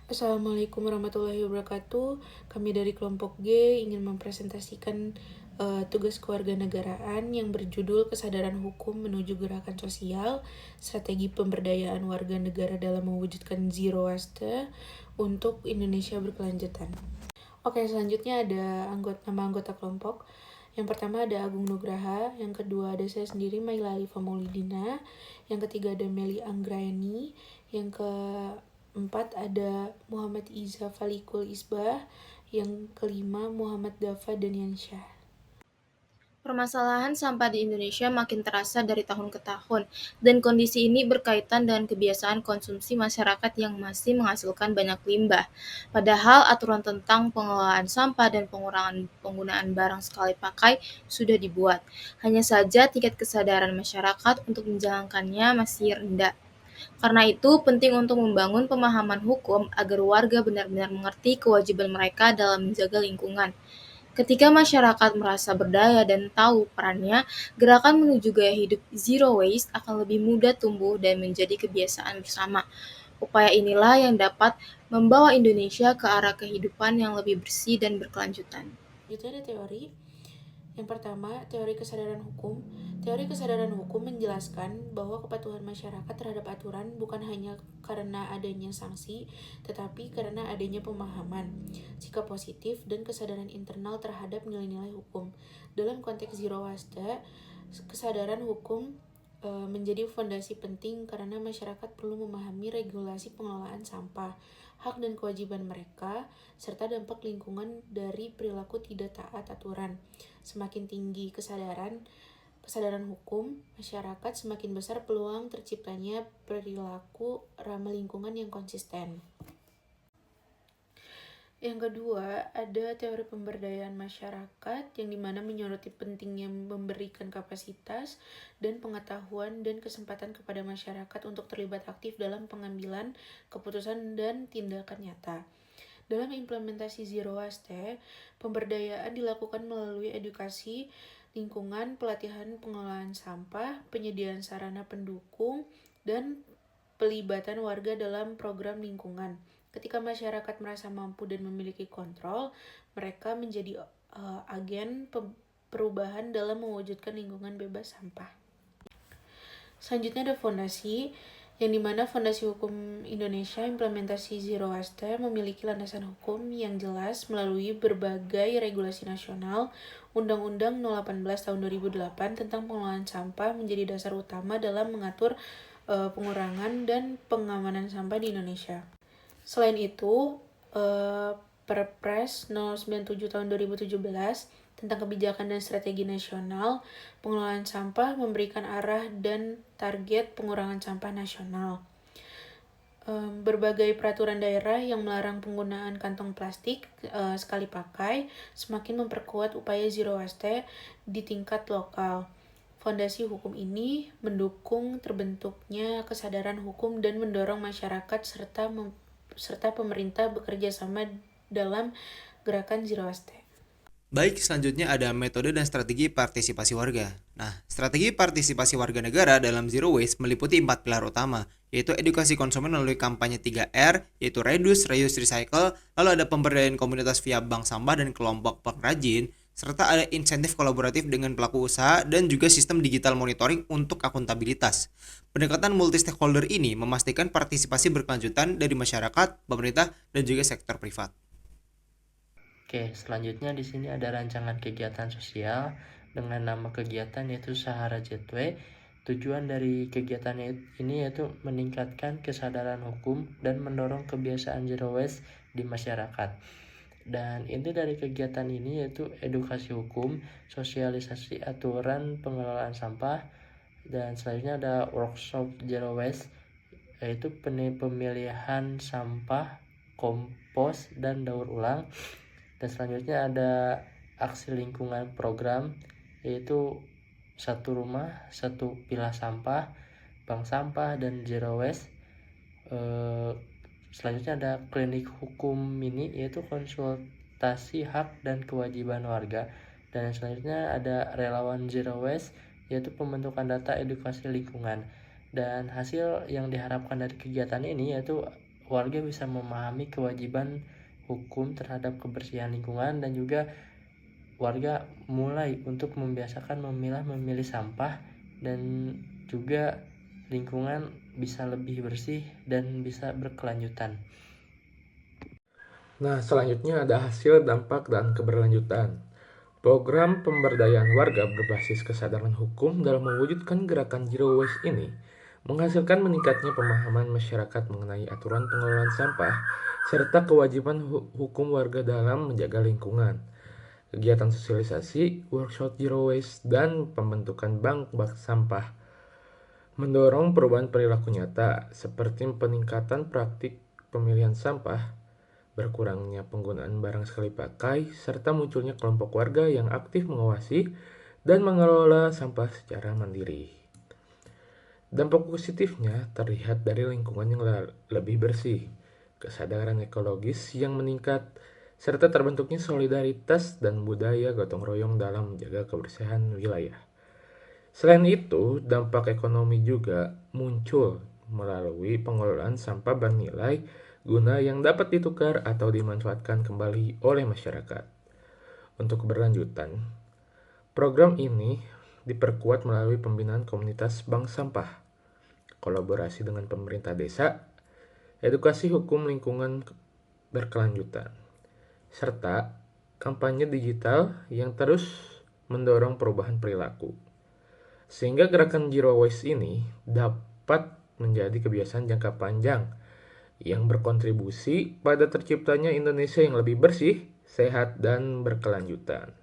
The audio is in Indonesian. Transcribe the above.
Assalamualaikum warahmatullahi wabarakatuh. Kami dari kelompok G ingin mempresentasikan tugas kewarganegaraan yang berjudul Kesadaran Hukum Menuju Gerakan Sosial, Strategi Pemberdayaan Warga Negara dalam Mewujudkan Zero Waste untuk Indonesia Berkelanjutan. Oke, selanjutnya ada nama anggota kelompok. Yang pertama ada Agung Nugraha, yang kedua ada saya sendiri Maila Alifa Maulidina, yang ketiga ada Meli Anggraeni, yang keempat ada Muhammad Iza Falikul Isbah, yang kelima Muhammad Dafa Daniansyah. Permasalahan sampah di Indonesia makin terasa dari tahun ke tahun, dan kondisi ini berkaitan dengan kebiasaan konsumsi masyarakat yang masih menghasilkan banyak limbah. Padahal aturan tentang pengelolaan sampah dan pengurangan penggunaan barang sekali pakai sudah dibuat. Hanya saja tingkat kesadaran masyarakat untuk menjalankannya masih rendah. Karena itu, penting untuk membangun pemahaman hukum agar warga benar-benar mengerti kewajiban mereka dalam menjaga lingkungan. Ketika masyarakat merasa berdaya dan tahu perannya, gerakan menuju gaya hidup zero waste akan lebih mudah tumbuh dan menjadi kebiasaan bersama. Upaya inilah yang dapat membawa Indonesia ke arah kehidupan yang lebih bersih dan berkelanjutan. Itu ada teori. Yang pertama, teori kesadaran hukum. Teori kesadaran hukum menjelaskan bahwa kepatuhan masyarakat terhadap aturan bukan hanya karena adanya sanksi, tetapi karena adanya pemahaman, sikap positif, dan kesadaran internal terhadap nilai-nilai hukum. Dalam konteks zero waste, kesadaran hukum menjadi fondasi penting karena masyarakat perlu memahami regulasi pengelolaan sampah, hak dan kewajiban mereka, serta dampak lingkungan dari perilaku tidak taat aturan. Semakin tinggi kesadaran hukum masyarakat, semakin besar peluang terciptanya perilaku ramah lingkungan yang konsisten. Yang kedua, ada teori pemberdayaan masyarakat yang dimana menyoroti pentingnya memberikan kapasitas dan pengetahuan dan kesempatan kepada masyarakat untuk terlibat aktif dalam pengambilan keputusan dan tindakan nyata. Dalam implementasi Zero Waste, pemberdayaan dilakukan melalui edukasi lingkungan, pelatihan pengelolaan sampah, penyediaan sarana pendukung, dan pelibatan warga dalam program lingkungan. Ketika masyarakat merasa mampu dan memiliki kontrol, mereka menjadi agen perubahan dalam mewujudkan lingkungan bebas sampah. Selanjutnya ada fondasi, yang dimana Fondasi Hukum Indonesia Implementasi Zero Waste memiliki landasan hukum yang jelas melalui berbagai regulasi nasional. Undang-Undang 018 tahun 2008 tentang pengelolaan sampah menjadi dasar utama dalam mengatur pengurangan dan pengamanan sampah di Indonesia. Selain itu, Perpres 097 tahun 2017 tentang kebijakan dan strategi nasional pengelolaan sampah memberikan arah dan target pengurangan sampah nasional. Berbagai peraturan daerah yang melarang penggunaan kantong plastik sekali pakai semakin memperkuat upaya zero waste di tingkat lokal. Fondasi hukum ini mendukung terbentuknya kesadaran hukum dan mendorong masyarakat serta pemerintah bekerja sama dalam gerakan zero waste. Baik, selanjutnya ada metode dan strategi partisipasi warga. Nah, strategi partisipasi warga negara dalam Zero Waste meliputi 4 pilar utama, yaitu edukasi konsumen melalui kampanye 3R, yaitu Reduce, Reuse, Recycle, lalu ada pemberdayaan komunitas via bank sampah dan kelompok pengrajin, serta ada insentif kolaboratif dengan pelaku usaha dan juga sistem digital monitoring untuk akuntabilitas. Pendekatan multi-stakeholder ini memastikan partisipasi berkelanjutan dari masyarakat, pemerintah, dan juga sektor privat. Oke, selanjutnya di sini ada rancangan kegiatan sosial dengan nama kegiatan yaitu Sahara Jetway. Tujuan dari kegiatan ini yaitu meningkatkan kesadaran hukum dan mendorong kebiasaan zero waste di masyarakat. Dan inti dari kegiatan ini yaitu edukasi hukum, sosialisasi aturan pengelolaan sampah, dan selanjutnya ada workshop zero waste yaitu pemilihan sampah, kompos, dan daur ulang. Dan selanjutnya ada aksi lingkungan program yaitu satu rumah, satu pilah sampah, bank sampah, dan zero waste. Selanjutnya ada klinik hukum mini yaitu konsultasi hak dan kewajiban warga. Dan selanjutnya ada relawan zero waste yaitu pembentukan data edukasi lingkungan. Dan hasil yang diharapkan dari kegiatan ini yaitu warga bisa memahami kewajiban hukum terhadap kebersihan lingkungan, dan juga warga mulai untuk membiasakan memilih sampah, dan juga lingkungan bisa lebih bersih dan bisa berkelanjutan. Nah, selanjutnya ada hasil, dampak, dan keberlanjutan. Program pemberdayaan warga berbasis kesadaran hukum dalam mewujudkan gerakan Zero Waste ini menghasilkan meningkatnya pemahaman masyarakat mengenai aturan pengelolaan sampah serta kewajiban hukum warga dalam menjaga lingkungan. Kegiatan sosialisasi, workshop Zero Waste, dan pembentukan bank sampah mendorong perubahan perilaku nyata seperti peningkatan praktik pemilihan sampah, berkurangnya penggunaan barang sekali pakai, serta munculnya kelompok warga yang aktif mengawasi dan mengelola sampah secara mandiri. Dampak positifnya terlihat dari lingkungan yang lebih bersih, kesadaran ekologis yang meningkat, serta terbentuknya solidaritas dan budaya gotong royong dalam menjaga kebersihan wilayah. Selain itu, dampak ekonomi juga muncul melalui pengelolaan sampah bernilai guna yang dapat ditukar atau dimanfaatkan kembali oleh masyarakat. Untuk keberlanjutan, program ini diperkuat melalui pembinaan komunitas bank sampah, kolaborasi dengan pemerintah desa, edukasi hukum lingkungan berkelanjutan, serta kampanye digital yang terus mendorong perubahan perilaku. Sehingga gerakan Zero Waste ini dapat menjadi kebiasaan jangka panjang yang berkontribusi pada terciptanya Indonesia yang lebih bersih, sehat, dan berkelanjutan.